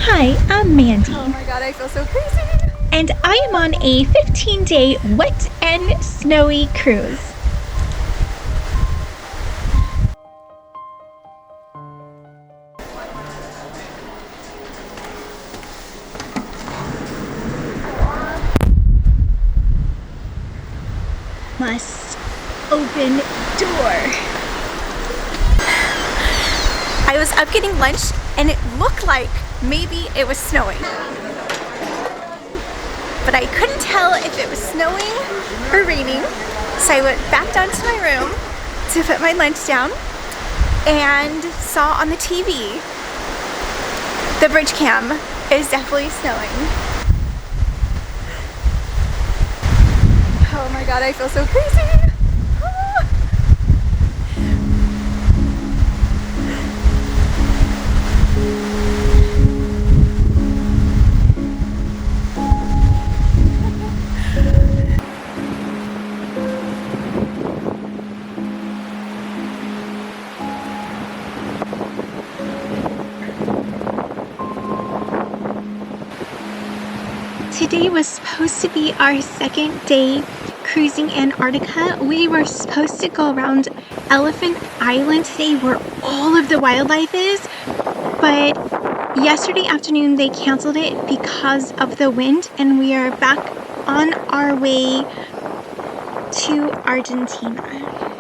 Hi, I'm Mandy. Oh my god, I feel so crazy. And I am on a 15-day wet and snowy cruise. Must open door. I was up getting lunch and it looked like maybe it was snowing. But I couldn't tell if it was snowing or raining. So I went back down to my room to put my lunch down and saw on the TV the bridge cam is definitely snowing. Oh my god, I feel so crazy. Today was supposed to be our second day cruising Antarctica. We were supposed to go around Elephant Island today where all of the wildlife is, but yesterday afternoon they canceled it because of the wind, and we are back on our way to Argentina.